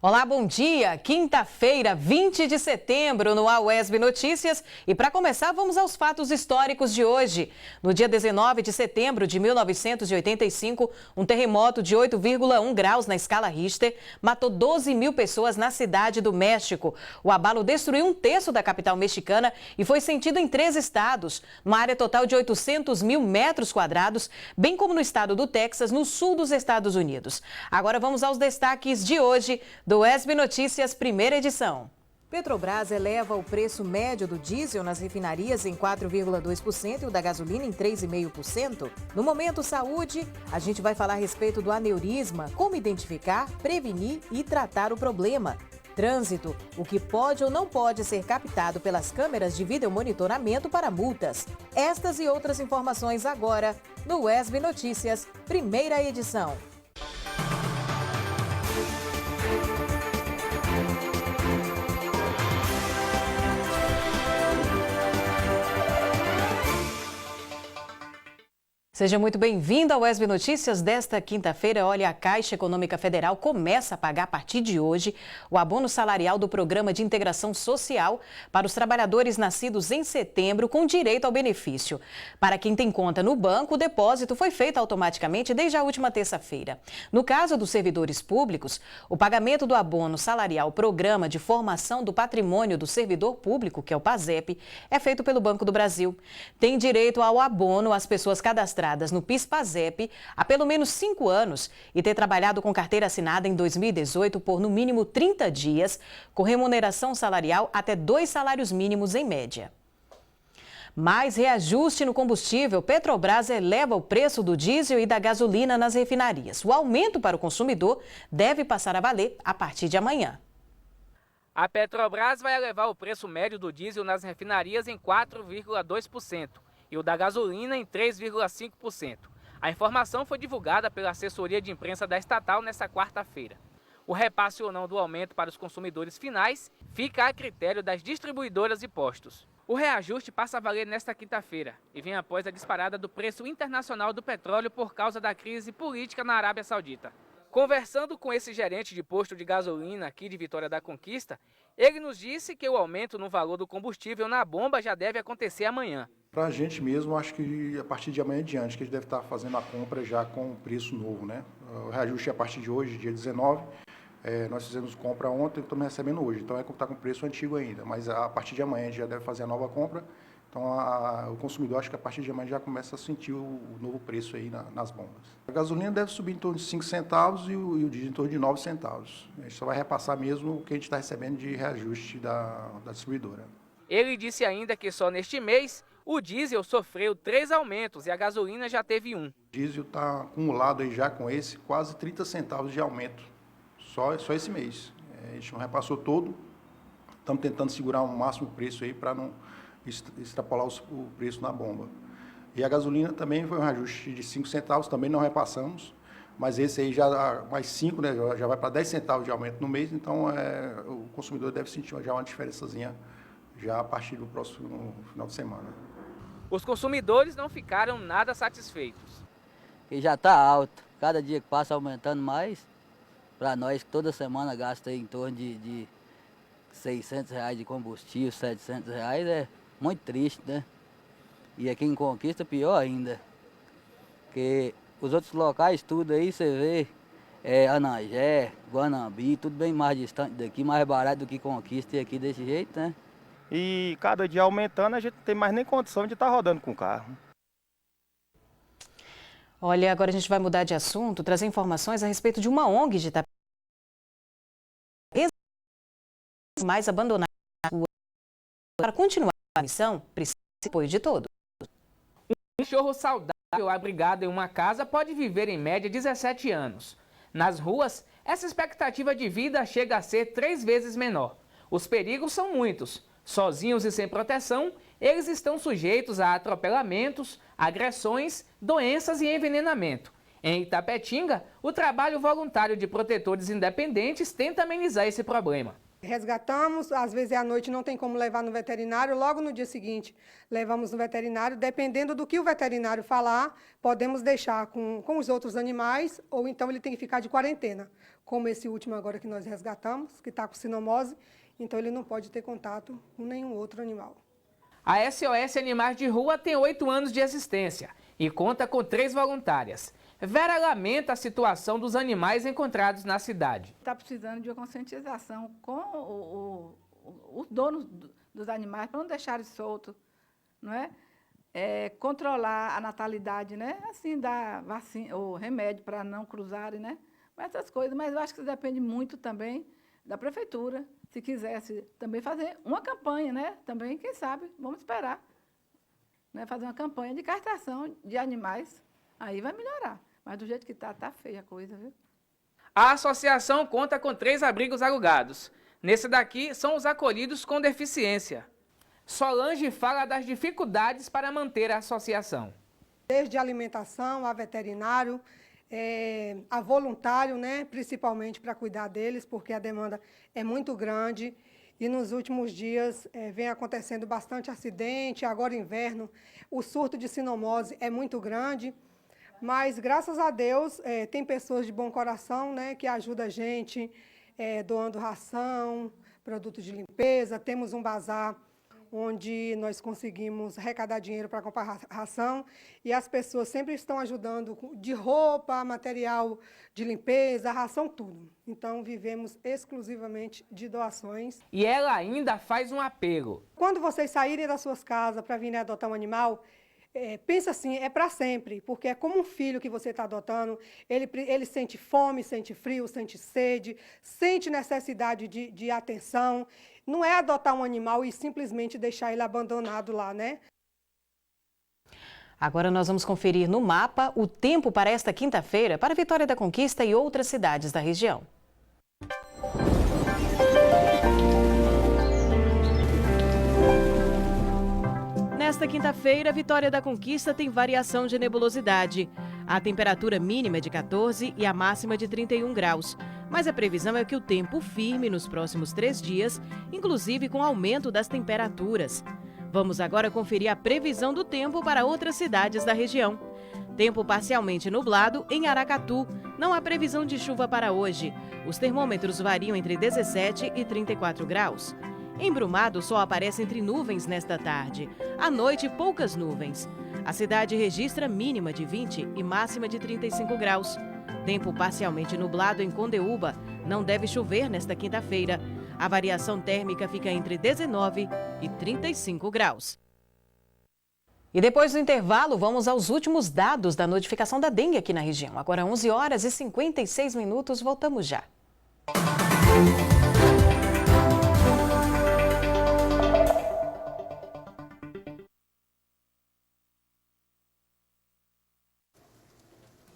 Olá, bom dia! Quinta-feira, 20 de setembro, no UESB Notícias. E para começar, vamos aos fatos históricos de hoje. No dia 19 de setembro de 1985, um terremoto de 8,1 graus na escala Richter matou 12 mil pessoas na cidade do México. O abalo destruiu um terço da capital mexicana e foi sentido em 3 estados, numa área total de 800 mil metros quadrados, bem como no estado do Texas, no sul dos Estados Unidos. Agora vamos aos destaques de hoje do UESB Notícias, primeira edição. Petrobras eleva o preço médio do diesel nas refinarias em 4,2% e o da gasolina em 3,5%. No Momento Saúde, a gente vai falar a respeito do aneurisma, como identificar, prevenir e tratar o problema. Trânsito, o que pode ou não pode ser captado pelas câmeras de videomonitoramento para multas. Estas e outras informações agora no UESB Notícias, primeira edição. Seja muito bem-vindo ao UESB Notícias desta quinta-feira. Olha, a Caixa Econômica Federal começa a pagar a partir de hoje o abono salarial do Programa de Integração Social para os trabalhadores nascidos em setembro com direito ao benefício. Para quem tem conta no banco, o depósito foi feito automaticamente desde a última terça-feira. No caso dos servidores públicos, o pagamento do abono salarial Programa de Formação do Patrimônio do Servidor Público, que é o PASEP, é feito pelo Banco do Brasil. Tem direito ao abono as pessoas cadastradas no PIS/PASEP há pelo menos 5 anos e ter trabalhado com carteira assinada em 2018 por no mínimo 30 dias, com remuneração salarial até 2 salários mínimos em média. Mais reajuste no combustível. Petrobras eleva o preço do diesel e da gasolina nas refinarias. O aumento para o consumidor deve passar a valer a partir de amanhã. A Petrobras vai elevar o preço médio do diesel nas refinarias em 4,2%. E o da gasolina em 3,5%. A informação foi divulgada pela assessoria de imprensa da estatal nesta quarta-feira. O repasse ou não do aumento para os consumidores finais fica a critério das distribuidoras e postos. O reajuste passa a valer nesta quinta-feira e vem após a disparada do preço internacional do petróleo por causa da crise política na Arábia Saudita. Conversando com esse gerente de posto de gasolina aqui de Vitória da Conquista, ele nos disse que o aumento no valor do combustível na bomba já deve acontecer amanhã. Para a gente mesmo, acho que a partir de amanhã em diante, que a gente deve estar fazendo a compra já com preço novo, né? O reajuste é a partir de hoje, dia 19, nós fizemos compra ontem e estamos recebendo hoje, então está com preço antigo ainda, mas a partir de amanhã a gente já deve fazer a nova compra, então o consumidor acho que a partir de amanhã já começa a sentir o novo preço aí nas bombas. A gasolina deve subir em torno de 5 centavos e o diesel em torno de 9 centavos. A gente só vai repassar mesmo o que a gente está recebendo de reajuste da distribuidora. Ele disse ainda que só neste mês o diesel sofreu 3 aumentos e a gasolina já teve 1. O diesel está acumulado aí já com esse quase 30 centavos de aumento, só esse mês. A gente não repassou todo, estamos tentando segurar o máximo o preço aí para não extrapolar o preço na bomba. E a gasolina também foi um reajuste de 5 centavos, também não repassamos, mas esse aí já mais 5, né, já vai para 10 centavos de aumento no mês, então o consumidor deve sentir já uma diferençazinha já a partir do próximo final de semana. Os consumidores não ficaram nada satisfeitos. E já está alto, cada dia que passa aumentando mais. Para nós que toda semana gasta em torno de R$600 de combustível, R$700, é muito triste, né? E aqui em Conquista pior ainda. Porque os outros locais, tudo aí, você vê, Anagé, Guanambi, tudo bem mais distante daqui, mais barato do que Conquista e aqui desse jeito, né? E cada dia aumentando, a gente não tem mais nem condição de estar rodando com o carro. Olha, agora a gente vai mudar de assunto, trazer informações a respeito de uma ONG de Itapetininga mais abandonada na rua. Para continuar a missão, precisa de apoio de todos. Um cachorro saudável abrigado em uma casa pode viver em média 17 anos. Nas ruas, essa expectativa de vida chega a ser 3 vezes menor. Os perigos são muitos. Sozinhos e sem proteção, eles estão sujeitos a atropelamentos, agressões, doenças e envenenamento. Em Itapetinga, o trabalho voluntário de protetores independentes tenta amenizar esse problema. Resgatamos, às vezes à noite não tem como levar no veterinário, logo no dia seguinte levamos no veterinário, dependendo do que o veterinário falar, podemos deixar com os outros animais, ou então ele tem que ficar de quarentena, como esse último agora que nós resgatamos, que está com sinomose, então ele não pode ter contato com nenhum outro animal. A SOS Animais de Rua tem 8 anos de existência e conta com 3 voluntárias. Vera lamenta a situação dos animais encontrados na cidade. Está precisando de uma conscientização com os donos dos animais, para não deixarem soltos, não é? Controlar a natalidade, né? Assim, dar vacina, ou remédio para não cruzarem, né? Essas coisas, mas eu acho que isso depende muito também da prefeitura. Se quisesse também fazer uma campanha, né? Também, quem sabe, vamos esperar. Né? Fazer uma campanha de castração de animais, aí vai melhorar. Mas do jeito que tá feia a coisa, viu? A associação conta com 3 abrigos alugados. Nesse daqui são os acolhidos com deficiência. Solange fala das dificuldades para manter a associação. Desde a alimentação, a veterinário, a voluntário, né, principalmente para cuidar deles, porque a demanda é muito grande. E nos últimos dias vem acontecendo bastante acidente, agora inverno, o surto de sinomose é muito grande. Mas, graças a Deus, tem pessoas de bom coração, né, que ajudam a gente, doando ração, produtos de limpeza. Temos um bazar onde nós conseguimos arrecadar dinheiro para comprar ração. E as pessoas sempre estão ajudando de roupa, material de limpeza, ração, tudo. Então, vivemos exclusivamente de doações. E ela ainda faz um apelo. Quando vocês saírem das suas casas para virem adotar um animal, pensa assim, é para sempre, porque é como um filho que você está adotando, ele sente fome, sente frio, sente sede, sente necessidade de atenção. Não é adotar um animal e simplesmente deixar ele abandonado lá, né? Agora nós vamos conferir no mapa o tempo para esta quinta-feira para Vitória da Conquista e outras cidades da região. Nesta quinta-feira, Vitória da Conquista tem variação de nebulosidade. A temperatura mínima é de 14 e a máxima de 31 graus. Mas a previsão é que o tempo firme nos próximos 3 dias, inclusive com aumento das temperaturas. Vamos agora conferir a previsão do tempo para outras cidades da região. Tempo parcialmente nublado em Aracatu. Não há previsão de chuva para hoje. Os termômetros variam entre 17 e 34 graus. Em Brumado, o sol aparece entre nuvens nesta tarde. À noite, poucas nuvens. A cidade registra mínima de 20 e máxima de 35 graus. Tempo parcialmente nublado em Condeúba. Não deve chover nesta quinta-feira. A variação térmica fica entre 19 e 35 graus. E depois do intervalo, vamos aos últimos dados da notificação da dengue aqui na região. Agora 11 horas e 56 minutos, voltamos já.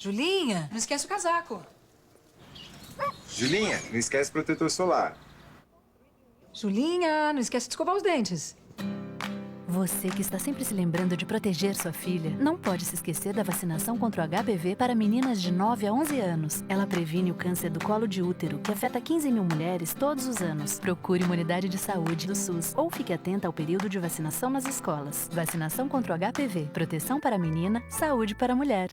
Julinha, não esquece o casaco. Julinha, não esquece o protetor solar. Julinha, não esquece de escovar os dentes. Você que está sempre se lembrando de proteger sua filha, não pode se esquecer da vacinação contra o HPV para meninas de 9 a 11 anos. Ela previne o câncer do colo de útero, que afeta 15 mil mulheres todos os anos. Procure uma unidade de saúde do SUS ou fique atenta ao período de vacinação nas escolas. Vacinação contra o HPV, proteção para a menina, saúde para a mulher.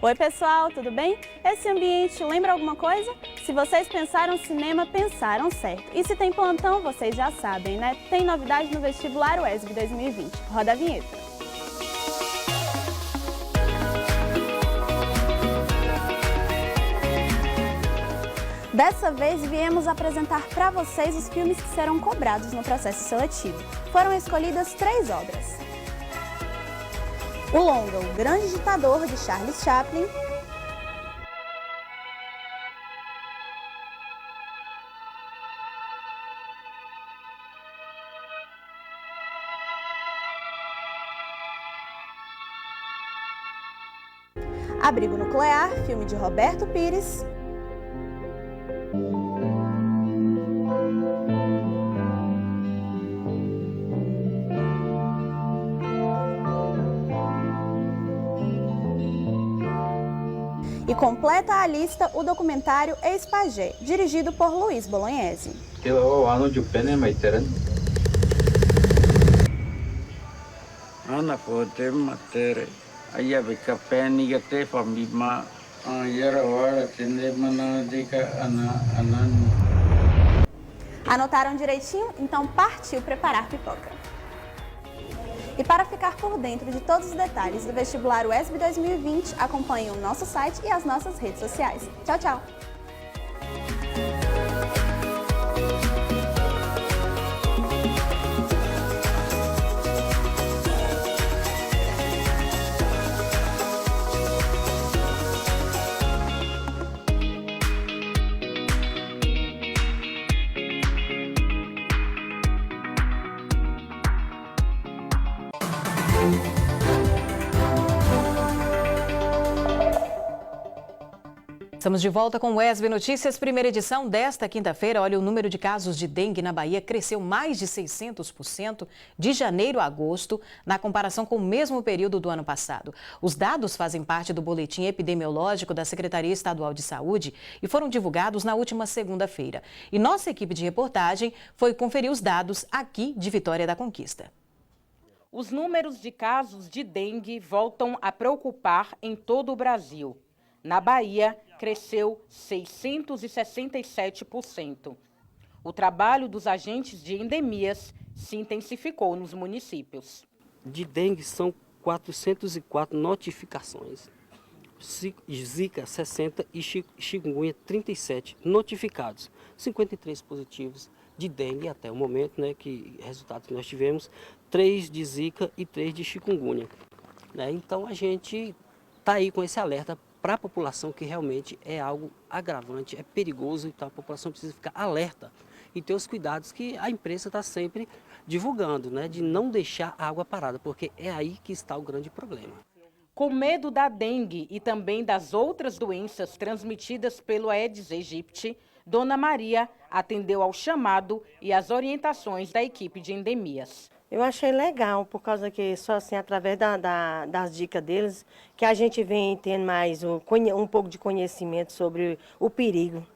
Oi pessoal, tudo bem? Esse ambiente lembra alguma coisa? Se vocês pensaram cinema, pensaram certo. E se tem plantão, vocês já sabem, né? Tem novidade no vestibular UESB 2020. Roda a vinheta. Dessa vez viemos apresentar para vocês os filmes que serão cobrados no processo seletivo. Foram escolhidas 3 obras. O longa O Grande Ditador, de Charles Chaplin. Abrigo Nuclear, filme de Roberto Pires. E completa a lista o documentário Ex-Pajé, dirigido por Luiz Bolognese. Anotaram direitinho? Então partiu preparar pipoca. E para ficar por dentro de todos os detalhes do vestibular UESB 2020, acompanhe o nosso site e as nossas redes sociais. Tchau, tchau! Estamos de volta com o UESB Notícias, primeira edição desta quinta-feira. Olha, o número de casos de dengue na Bahia cresceu mais de 600% de janeiro a agosto, na comparação com o mesmo período do ano passado. Os dados fazem parte do boletim epidemiológico da Secretaria Estadual de Saúde e foram divulgados na última segunda-feira. E nossa equipe de reportagem foi conferir os dados aqui de Vitória da Conquista. Os números de casos de dengue voltam a preocupar em todo o Brasil. Na Bahia, cresceu 667%. O trabalho dos agentes de endemias se intensificou nos municípios. De dengue são 404 notificações, Zika 60 e chikungunya 37 notificados, 53 positivos de dengue até o momento, né, que resultados que nós tivemos, 3 de Zika e 3 de chikungunya. Então a gente está aí com esse alerta para a população que realmente é algo agravante, é perigoso, então a população precisa ficar alerta e ter os cuidados que a imprensa está sempre divulgando, né, de não deixar a água parada, porque é aí que está o grande problema. Com medo da dengue e também das outras doenças transmitidas pelo Aedes aegypti, Dona Maria atendeu ao chamado e às orientações da equipe de endemias. Eu achei legal, por causa que só assim, através das dicas deles, que a gente vem tendo mais um pouco de conhecimento sobre o perigo.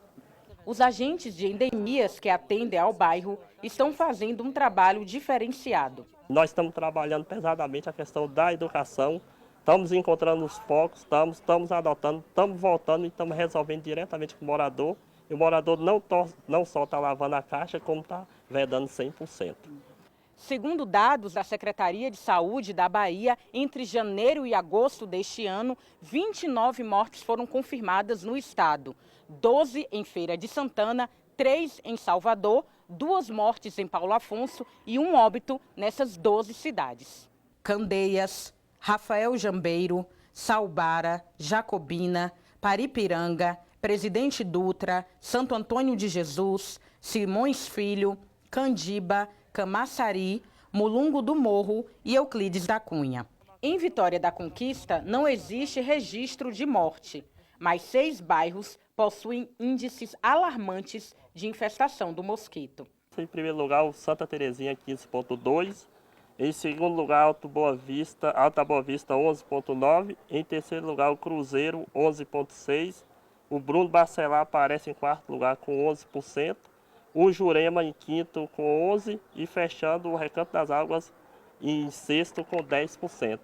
Os agentes de endemias que atendem ao bairro estão fazendo um trabalho diferenciado. Nós estamos trabalhando pesadamente a questão da educação, estamos encontrando os focos, estamos adotando, estamos voltando e estamos resolvendo diretamente com o morador. E o morador não só está lavando a caixa, como está vedando 100%. Segundo dados da Secretaria de Saúde da Bahia, entre janeiro e agosto deste ano, 29 mortes foram confirmadas no estado. 12 em Feira de Santana, 3 em Salvador, 2 mortes em Paulo Afonso e 1 óbito nessas 12 cidades. Candeias, Rafael Jambeiro, Salbara, Jacobina, Paripiranga, Presidente Dutra, Santo Antônio de Jesus, Simões Filho, Candiba, Camaçari, Mulungo do Morro e Euclides da Cunha. Em Vitória da Conquista não existe registro de morte, mas 6 bairros possuem índices alarmantes de infestação do mosquito. Em primeiro lugar, o Santa Terezinha 15,2. Em segundo lugar, Alta Boa Vista 11,9. Em terceiro lugar, o Cruzeiro 11,6. O Bruno Bacelar aparece em quarto lugar com 11%. O Jurema em quinto com 11% e fechando o Recanto das Águas em sexto com 10%.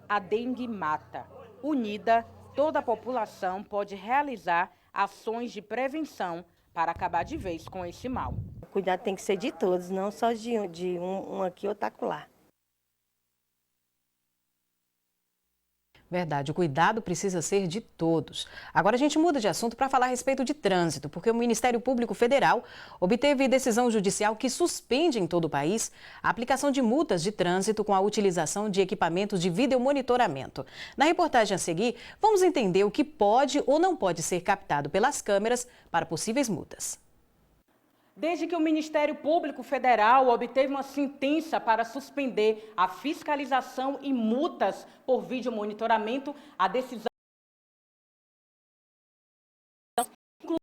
A dengue mata. Unida, toda a população pode realizar ações de prevenção para acabar de vez com esse mal. O cuidado tem que ser de todos, não só de um aqui ou acolá. Verdade, o cuidado precisa ser de todos. Agora a gente muda de assunto para falar a respeito de trânsito, porque o Ministério Público Federal obteve decisão judicial que suspende em todo o país a aplicação de multas de trânsito com a utilização de equipamentos de videomonitoramento. Na reportagem a seguir, vamos entender o que pode ou não pode ser captado pelas câmeras para possíveis multas. Desde que o Ministério Público Federal obteve uma sentença para suspender a fiscalização e multas por videomonitoramento, a decisão inclui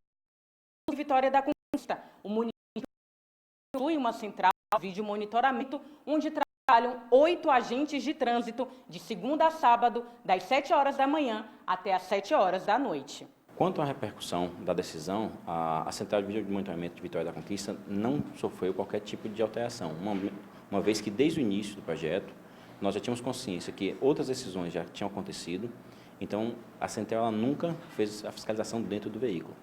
Vitória da Conquista. O município possui uma central de videomonitoramento onde Trabalham 8 agentes de trânsito de segunda a sábado, das 7 horas da manhã até as 7 horas da noite. Quanto à repercussão da decisão, a Central de Vídeo de Monitoramento de Vitória da Conquista não sofreu qualquer tipo de alteração, uma vez que desde o início do projeto nós já tínhamos consciência que outras decisões já tinham acontecido, então a Central nunca fez a fiscalização dentro do veículo,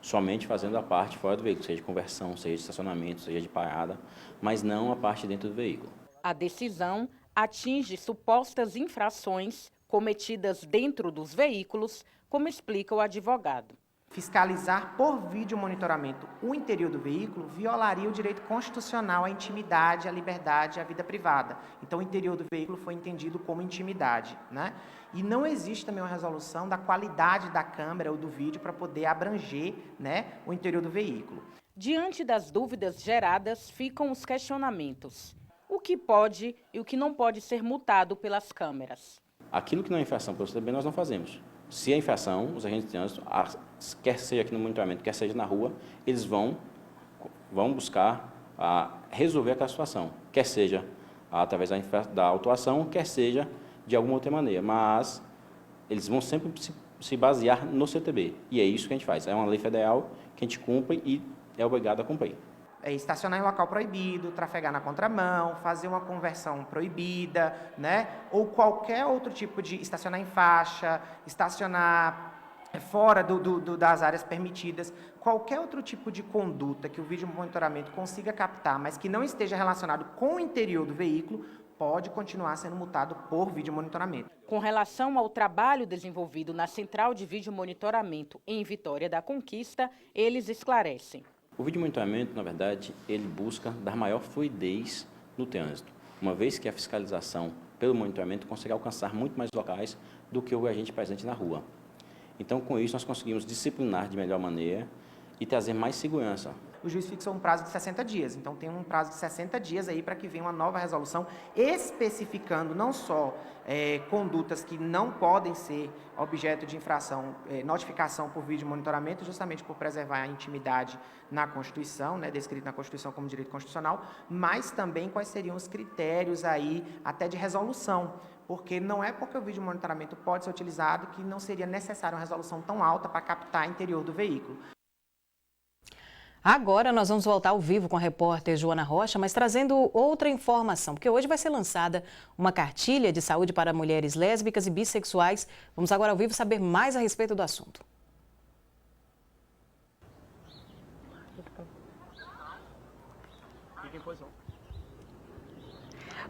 somente fazendo a parte fora do veículo, seja de conversão, seja de estacionamento, seja de parada, mas não a parte dentro do veículo. A decisão atinge supostas infrações cometidas dentro dos veículos, como explica o advogado. Fiscalizar por vídeo monitoramento o interior do veículo violaria o direito constitucional à intimidade, à liberdade, à vida privada. Então, o interior do veículo foi entendido como intimidade, né? E não existe também uma resolução da qualidade da câmera ou do vídeo para poder abranger, né, o interior do veículo. Diante das dúvidas geradas, ficam os questionamentos. O que pode e o que não pode ser multado pelas câmeras? Aquilo que não é infração pelo CTB, nós não fazemos. Se é infração, os agentes de trânsito, quer seja aqui no monitoramento, quer seja na rua, eles vão buscar resolver aquela situação, quer seja através da autuação, quer seja de alguma outra maneira, mas eles vão sempre se basear no CTB, e é isso que a gente faz. É uma lei federal que a gente cumpre e é obrigado a cumprir. Estacionar em local proibido, trafegar na contramão, fazer uma conversão proibida, né? Ou qualquer outro tipo de estacionar em faixa, estacionar fora das áreas permitidas, qualquer outro tipo de conduta que o vídeo monitoramento consiga captar, mas que não esteja relacionado com o interior do veículo, pode continuar sendo multado por vídeo monitoramento. Com relação ao trabalho desenvolvido na Central de Vídeo Monitoramento em Vitória da Conquista, eles esclarecem. O vídeo monitoramento, na verdade, ele busca dar maior fluidez no trânsito, uma vez que a fiscalização pelo monitoramento consegue alcançar muito mais locais do que o agente presente na rua. Então, com isso, nós conseguimos disciplinar de melhor maneira e trazer mais segurança. O juiz fixou um prazo de 60 dias, então tem um prazo de 60 dias aí para que venha uma nova resolução especificando não só condutas que não podem ser objeto de infração, notificação por vídeo monitoramento, justamente por preservar a intimidade na Constituição, né, descrito na Constituição como direito constitucional, mas também quais seriam os critérios aí até de resolução, porque não é porque o vídeo monitoramento pode ser utilizado que não seria necessária uma resolução tão alta para captar o interior do veículo. Agora nós vamos voltar ao vivo com a repórter Joana Rocha, mas trazendo outra informação, porque hoje vai ser lançada uma cartilha de saúde para mulheres lésbicas e bissexuais. Vamos agora ao vivo saber mais a respeito do assunto.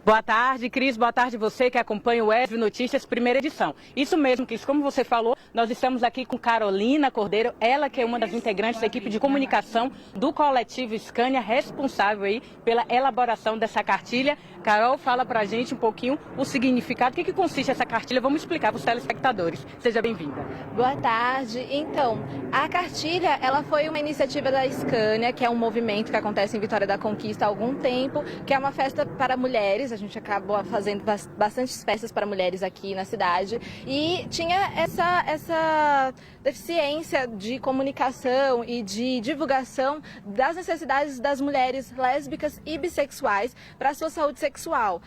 Boa tarde, Cris. Boa tarde você que acompanha o ESV Notícias, primeira edição. Isso mesmo, Cris, como você falou, nós estamos aqui com Carolina Cordeiro, ela que é uma das integrantes da equipe de comunicação do coletivo Scania, responsável aí pela elaboração dessa cartilha. Carol, fala pra gente um pouquinho o significado, o que consiste essa cartilha, vamos explicar para os telespectadores. Seja bem-vinda. Boa tarde. Então, a cartilha, ela foi uma iniciativa da Scania, que é um movimento que acontece em Vitória da Conquista há algum tempo, que é uma festa para mulheres. A gente acabou fazendo bastantes festas para mulheres aqui na cidade e tinha essa deficiência de comunicação e de divulgação das necessidades das mulheres lésbicas e bissexuais para a sua saúde sexual.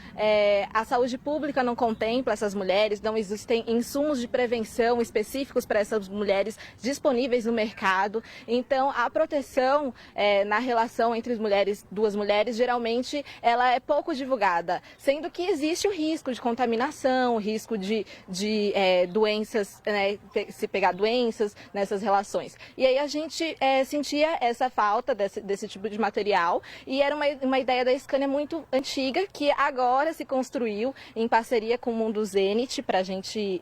A saúde pública não contempla essas mulheres, não existem insumos de prevenção específicos para essas mulheres disponíveis no mercado. Então, a proteção na relação entre duas mulheres, geralmente, ela é pouco divulgada, sendo que existe o risco de contaminação, o risco de doenças, né, se pegar doenças nessas relações. E aí a gente sentia essa falta desse tipo de material e era uma ideia da Scania muito antiga, que agora se construiu em parceria com o Mundo Zenit, para a gente,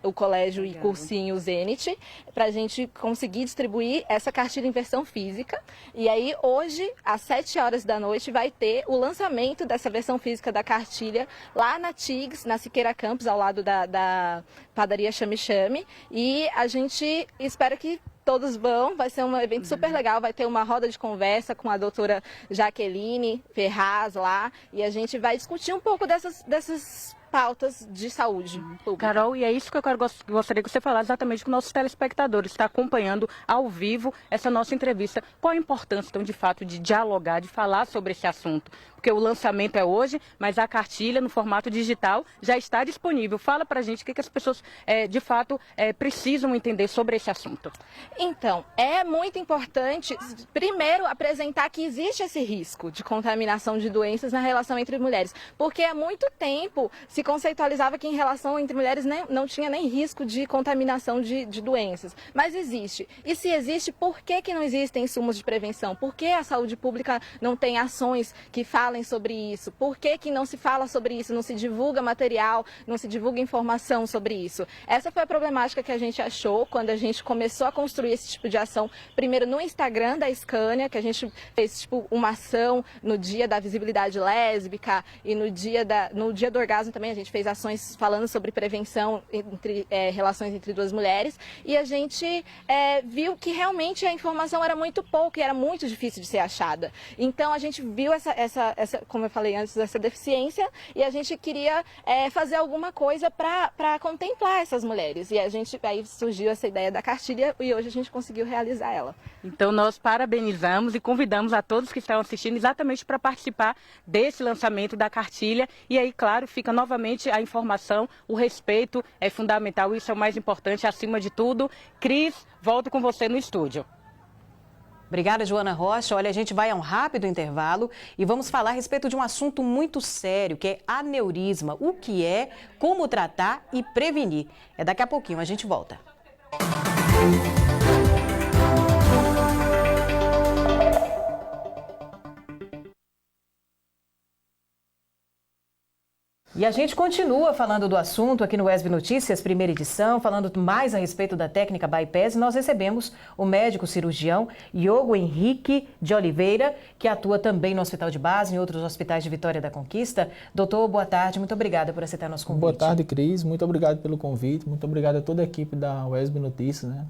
o colégio e cursinho Zenit, para a gente conseguir distribuir essa cartilha em versão física. E aí hoje, às 7 horas da noite, vai ter o lançamento dessa versão física da cartilha lá na TIGS, na Siqueira Campos, ao lado da padaria Chame Chame. E a gente espera que todos vão, vai ser um evento super legal, vai ter uma roda de conversa com a doutora Jaqueline Ferraz lá, e a gente vai discutir um pouco dessas pautas de saúde pública. Carol, e é isso que eu gostaria que você falasse exatamente com nossos telespectadores, está acompanhando ao vivo essa nossa entrevista. Qual a importância, então, de fato, de dialogar, de falar sobre esse assunto? Porque o lançamento é hoje, mas a cartilha no formato digital já está disponível. Fala pra gente o que as pessoas, de fato, precisam entender sobre esse assunto. Então, é muito importante, primeiro, apresentar que existe esse risco de contaminação de doenças na relação entre mulheres. Porque há muito tempo se conceitualizava que em relação entre mulheres não tinha nem risco de contaminação de doenças. Mas existe. E se existe, por que não existem insumos de prevenção? Por que a saúde pública não tem ações que falem sobre isso? Por que não se fala sobre isso? Não se divulga material, não se divulga informação sobre isso? Essa foi a problemática que a gente achou quando a gente começou a construir esse tipo de ação, primeiro no Instagram da Scania, que a gente fez uma ação no dia da visibilidade lésbica e no dia do orgasmo também a gente fez ações falando sobre prevenção entre relações entre duas mulheres, e a gente viu que realmente a informação era muito pouca e era muito difícil de ser achada. Então a gente viu essa, como eu falei antes, essa deficiência, e a gente queria fazer alguma coisa para contemplar essas mulheres. E aí surgiu essa ideia da cartilha e hoje a gente conseguiu realizar ela. Então nós parabenizamos e convidamos a todos que estão assistindo exatamente para participar desse lançamento da cartilha. E aí, claro, fica novamente a informação, o respeito é fundamental, isso é o mais importante acima de tudo. Cris, volto com você no estúdio. Obrigada, Joana Rocha. Olha, a gente vai a um rápido intervalo e vamos falar a respeito de um assunto muito sério, que é aneurisma. O que é, como tratar e prevenir. É daqui a pouquinho, a gente volta. E a gente continua falando do assunto aqui no ESB Notícias, primeira edição, falando mais a respeito da técnica bypass. Nós recebemos o médico cirurgião Iogo Henrique de Oliveira, que atua também no Hospital de Base e em outros hospitais de Vitória da Conquista. Doutor, boa tarde, muito obrigada por aceitar nosso convite. Boa tarde, Cris, muito obrigado pelo convite, muito obrigado a toda a equipe da ESB Notícias, né?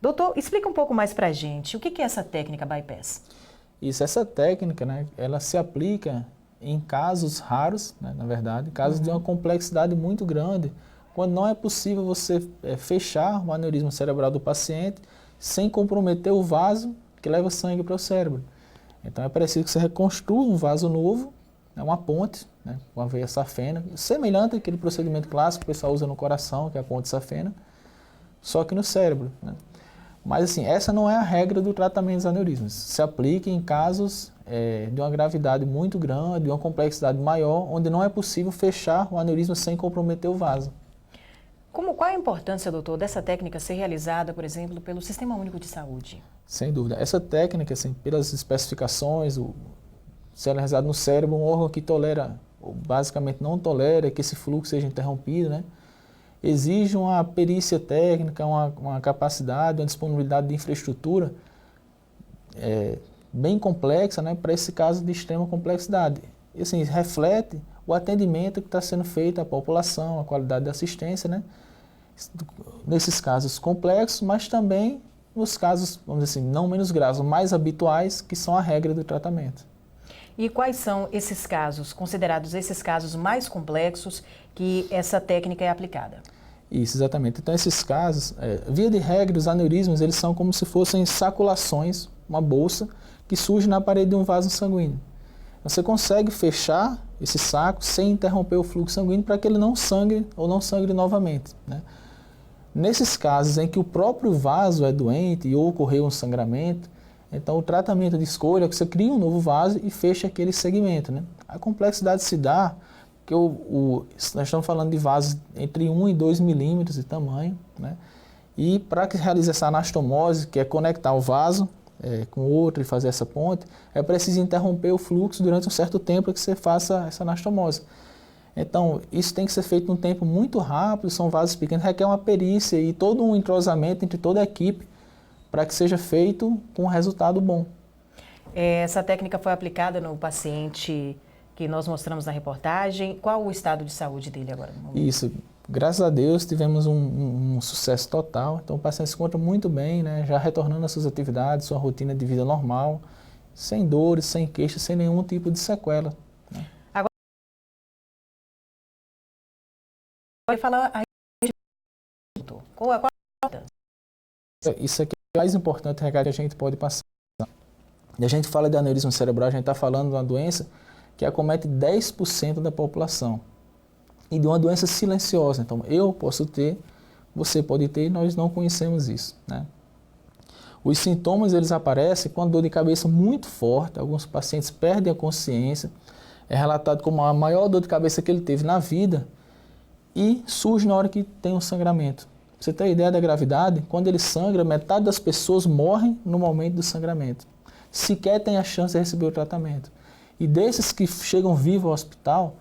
Doutor, explica um pouco mais pra gente, o que é essa técnica bypass? Essa técnica, né, ela se aplica em casos raros, né, na verdade, casos de uma complexidade muito grande, quando não é possível você fechar o aneurisma cerebral do paciente sem comprometer o vaso que leva sangue para o cérebro. Então é preciso que você reconstrua um vaso novo, uma ponte, né, com a veia safena, semelhante àquele procedimento clássico que o pessoal usa no coração, que é a ponte safena, só que no cérebro, né? Mas assim, essa não é a regra do tratamento dos aneurismas. Se aplica em casos de uma gravidade muito grande, de uma complexidade maior, onde não é possível fechar o aneurisma sem comprometer o vaso. Qual a importância, doutor, dessa técnica ser realizada, por exemplo, pelo Sistema Único de Saúde? Sem dúvida. Essa técnica, assim, pelas especificações, se ela é realizada no cérebro, um órgão que tolera, ou basicamente não tolera que esse fluxo seja interrompido, né? Exige uma perícia técnica, uma capacidade, uma disponibilidade de infraestrutura bem complexa, né, para esse caso de extrema complexidade. E assim, reflete o atendimento que está sendo feito à população, a qualidade da assistência, né, nesses casos complexos, mas também nos casos, vamos dizer assim, não menos graves, mais habituais, que são a regra do tratamento. E quais são esses casos, considerados esses casos mais complexos, que essa técnica é aplicada? Isso, exatamente. Então, esses casos, via de regra, os aneurismas, eles são como se fossem saculações, uma bolsa, que surge na parede de um vaso sanguíneo. Você consegue fechar esse saco sem interromper o fluxo sanguíneo para que ele não sangre ou não sangre novamente, né? Nesses casos em que o próprio vaso é doente ou ocorreu um sangramento, então o tratamento de escolha é que você cria um novo vaso e fecha aquele segmento, né? A complexidade se dá porque nós estamos falando de vasos entre 1 e 2 milímetros de tamanho, né? E para que realize essa anastomose, que é conectar o vaso com outro e fazer essa ponte, é preciso interromper o fluxo durante um certo tempo para que você faça essa anastomose. Então, isso tem que ser feito num tempo muito rápido, são vasos pequenos, requer uma perícia e todo um entrosamento entre toda a equipe para que seja feito com um resultado bom. Essa técnica foi aplicada no paciente que nós mostramos na reportagem. Qual o estado de saúde dele agora? Isso, graças a Deus tivemos um sucesso total. Então o paciente se encontra muito bem, né, já retornando às suas atividades, sua rotina de vida normal, sem dores, sem queixas, sem nenhum tipo de sequela. Vai falar aí, qual é a importância? Isso aqui é o mais importante recado que a gente pode passar. E a gente fala de aneurisma cerebral, a gente está falando de uma doença que acomete 10% da população. E de uma doença silenciosa. Então, eu posso ter, você pode ter, e nós não conhecemos isso, né? Os sintomas, eles aparecem com a dor de cabeça muito forte. Alguns pacientes perdem a consciência. É relatado como a maior dor de cabeça que ele teve na vida e surge na hora que tem um sangramento. Pra você ter ideia da gravidade, quando ele sangra, metade das pessoas morrem no momento do sangramento. Sequer tem a chance de receber o tratamento. E desses que chegam vivos ao hospital,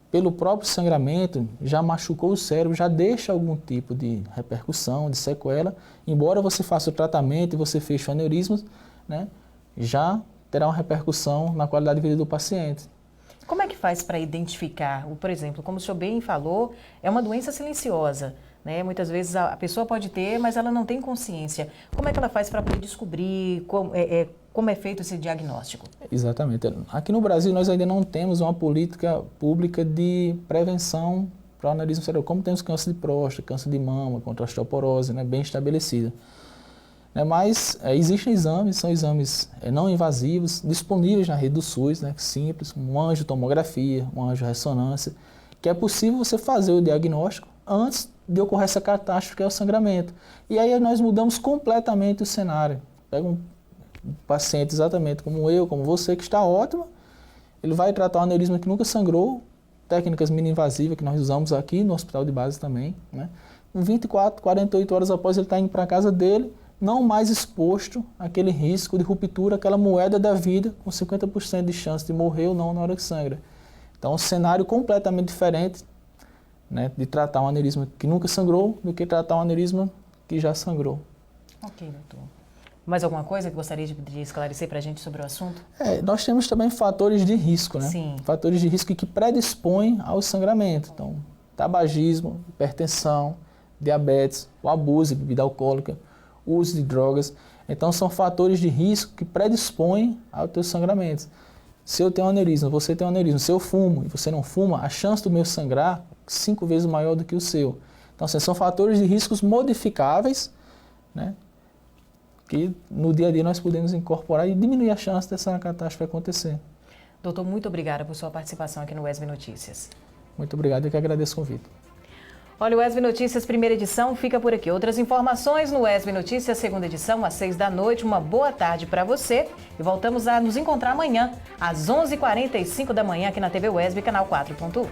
pelo próprio sangramento, já machucou o cérebro, já deixa algum tipo de repercussão, de sequela. Embora você faça o tratamento e você feche o aneurisma, né, já terá uma repercussão na qualidade de vida do paciente. Como é que faz para identificar? Por exemplo, como o senhor bem falou, é uma doença silenciosa, né? Muitas vezes a pessoa pode ter, mas ela não tem consciência. Como é que ela faz para poder descobrir como é feito esse diagnóstico? Exatamente. Aqui no Brasil nós ainda não temos uma política pública de prevenção para o aneurisma cerebral, como temos câncer de próstata, câncer de mama, contra a osteoporose, né, bem estabelecida. Mas existem exames, são exames não invasivos, disponíveis na rede do SUS, né, simples, um angiotomografia, um angiorressonância, que é possível você fazer o diagnóstico antes de ocorrer essa catástrofe, que é o sangramento. E aí nós mudamos completamente o cenário. Pega um paciente exatamente como eu, como você, que está ótimo, ele vai tratar um aneurisma que nunca sangrou, técnicas mini-invasivas que nós usamos aqui no hospital de base também, né? 24, 48 horas após ele estar indo para a casa dele, não mais exposto àquele risco de ruptura, aquela moeda da vida, com 50% de chance de morrer ou não na hora que sangra. Então, um cenário completamente diferente, né, de tratar um aneurisma que nunca sangrou do que tratar um aneurisma que já sangrou. Ok, doutor. Mais alguma coisa que gostaria de esclarecer para a gente sobre o assunto? Nós temos também fatores de risco, né? Sim. Fatores de risco que predispõem ao sangramento. Então, tabagismo, hipertensão, diabetes, o abuso de bebida alcoólica, o uso de drogas. Então, são fatores de risco que predispõem ao teu sangramento. Se eu tenho um aneurisma, você tem um aneurisma, se eu fumo e você não fuma, a chance do meu sangrar é 5 vezes maior do que o seu. Então, assim, são fatores de riscos modificáveis, né, que no dia a dia nós podemos incorporar e diminuir a chance dessa catástrofe acontecer. Doutor, muito obrigada por sua participação aqui no UESB Notícias. Muito obrigado, eu que agradeço o convite. Olha, o UESB Notícias, primeira edição, fica por aqui. Outras informações no UESB Notícias, segunda edição, às 6 da noite. Uma boa tarde para você e voltamos a nos encontrar amanhã, às 11h45 da manhã, aqui na TV UESB, canal 4.1.